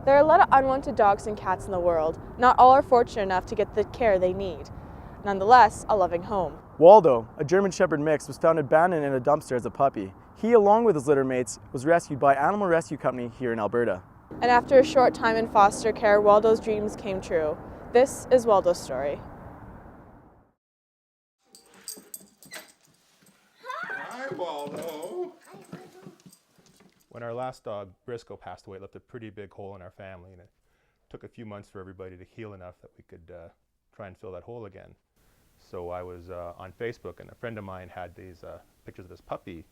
There are a lot of unwanted dogs and cats in the world. Not all are fortunate enough to get the care they need. Nonetheless, a loving home. Waldo, a German Shepherd mix, was found abandoned in a dumpster as a puppy. He, along with his litter mates, was rescued by Animal Rescue Company here in Alberta. And after a short time in foster care, Waldo's dreams came true. This is Waldo's story. Hi, Waldo. When our last dog, Briscoe, passed away, it left a pretty big hole in our family, and it took a few months for everybody to heal enough that we could try and fill that hole again. So I was on Facebook, and a friend of mine had these pictures of this puppy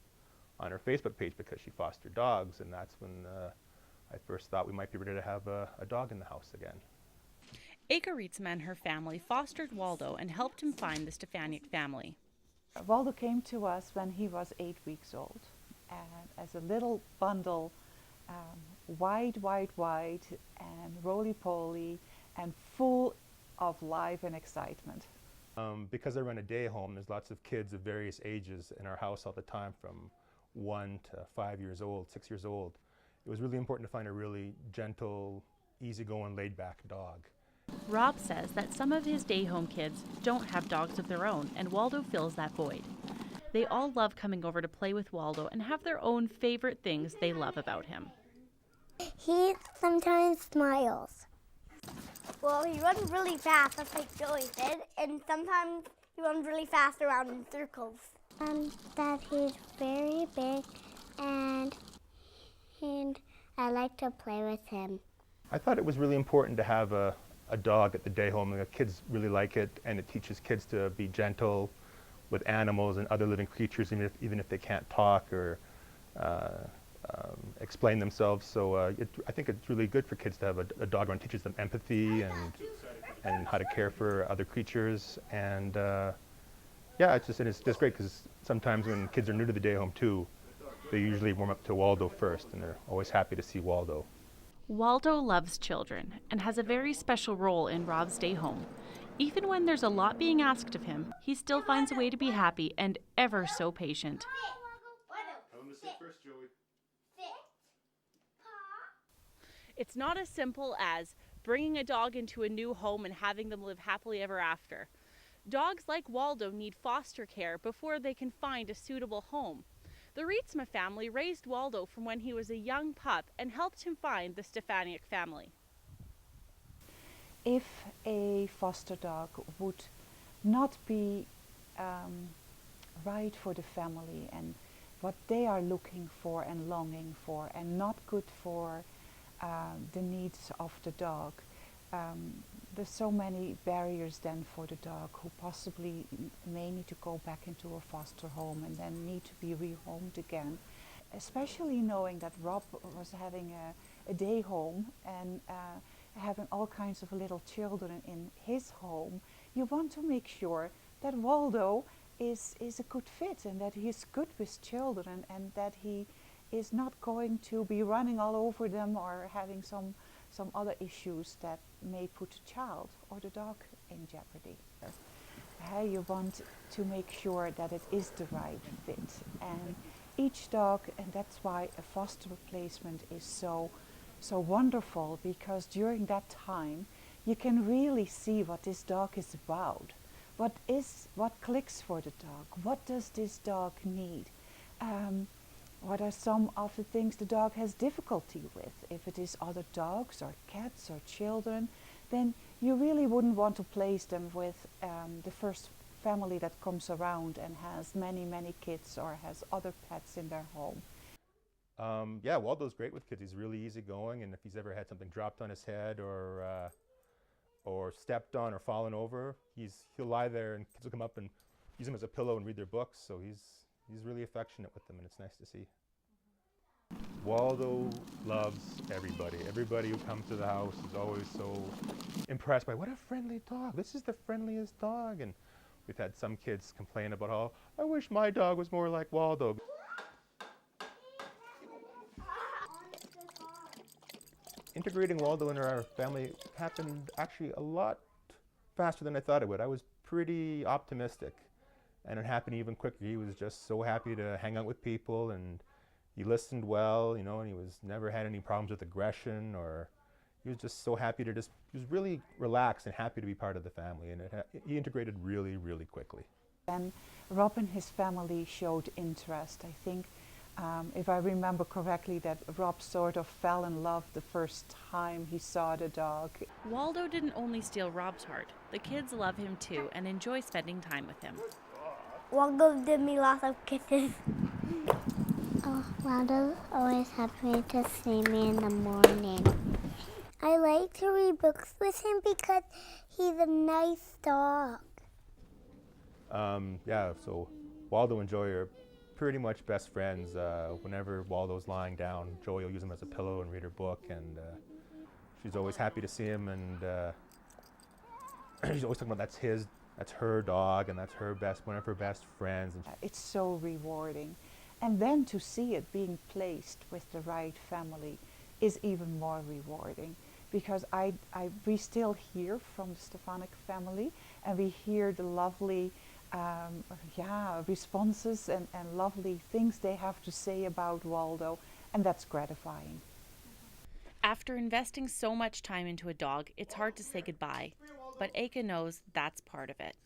on her Facebook page because she fostered dogs, and that's when I first thought we might be ready to have a dog in the house again. Aka Rietzma and her family fostered Waldo and helped him find the Stefaniak family. Waldo came to us when he was 8 weeks old, and as a little bundle, white, and roly-poly, and full of life and excitement. Because I run a day home, there's lots of kids of various ages in our house all the time, from 1 to 5 years old, 6 years old. It was really important to find a really gentle, easygoing, laid-back dog. Rob says that some of his day home kids don't have dogs of their own, and Waldo fills that void. They all love coming over to play with Waldo and have their own favorite things they love about him. He sometimes smiles. Well, he runs really fast, that's like Joey did, and sometimes he runs really fast around in circles. That he's very big, and I like to play with him. I thought it was really important to have a dog at the day home. The kids really like it, and it teaches kids to be gentle with animals and other living creatures, even if they can't talk or explain themselves. So I think it's really good for kids to have a dog around. It teaches them empathy and how to care for other creatures. And yeah, it's just great, because sometimes when kids are new to the day home too, they usually warm up to Waldo first, and they're always happy to see Waldo. Waldo loves children and has a very special role in Rob's day home. Even when there's a lot being asked of him, he still finds a way to be happy and ever so patient. Tell him to sit first, Joey. It's not as simple as bringing a dog into a new home and having them live happily ever after. Dogs like Waldo need foster care before they can find a suitable home. The Rietzma family raised Waldo from when he was a young pup and helped him find the Stefaniak family. If a foster dog would not be right for the family and what they are looking for and longing for, and not good for the needs of the dog, there's so many barriers then for the dog, who possibly may need to go back into a foster home and then need to be rehomed again. Especially knowing that Rob was having a day home and having all kinds of little children in his home, you want to make sure that Waldo is a good fit, and that he's good with children, and that he is not going to be running all over them or having some other issues that may put the child or the dog in jeopardy. You want to make sure that it is the right fit, and each dog, and that's why a foster placement is so wonderful, because during that time you can really see what this dog is about, what clicks for the dog, what does this dog need, what are some of the things the dog has difficulty with. If it is other dogs or cats or children, then you really wouldn't want to place them with the first family that comes around and has many kids or has other pets in their home. Yeah, Waldo's great with kids. He's really easygoing, and if he's ever had something dropped on his head or stepped on or fallen over, he'll lie there and kids will come up and use him as a pillow and read their books. So he's really affectionate with them, and it's nice to see. Waldo loves everybody. Everybody who comes to the house is always so impressed by, what a friendly dog. This is the friendliest dog. And we've had some kids complain about how, I wish my dog was more like Waldo. Integrating Waldo into our family happened actually a lot faster than I thought it would. I was pretty optimistic, and it happened even quicker. He was just so happy to hang out with people, and he listened well, and he never had any problems with aggression or he was just so happy to he was really relaxed and happy to be part of the family, and he integrated really, really quickly. And Rob and his family showed interest. I think, if I remember correctly, that Rob sort of fell in love the first time he saw the dog. Waldo didn't only steal Rob's heart. The kids love him too and enjoy spending time with him. Waldo did me lots of kisses. Oh, Waldo's always happy to see me in the morning. I like to read books with him because he's a nice dog. Yeah, so Waldo and Joey are pretty much best friends. Whenever Waldo's lying down, Joey will use him as a pillow and read her book, and she's always happy to see him, and she's always talking about that's her dog, and that's one of her best friends. And It's so rewarding. And then to see it being placed with the right family is even more rewarding, because we still hear from the Stefanik family, and we hear the lovely responses and lovely things they have to say about Waldo, and that's gratifying. After investing so much time into a dog, it's hard to say goodbye. But Eka knows that's part of it.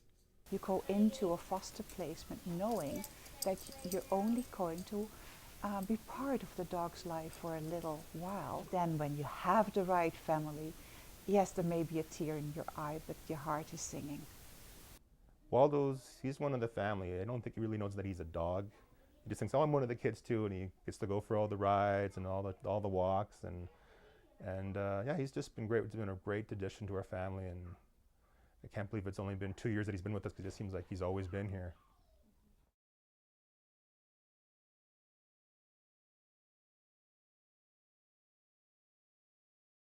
You go into a foster placement knowing that you're only going to be part of the dog's life for a little while. Then when you have the right family, yes, there may be a tear in your eye, but your heart is singing. He's one of the family. I don't think he really knows that he's a dog. He just thinks, oh, I'm one of the kids too, and he gets to go for all the rides and all the walks, and yeah, he's just been great. He's been a great addition to our family, and I can't believe it's only been 2 years that he's been with us, because it seems like he's always been here.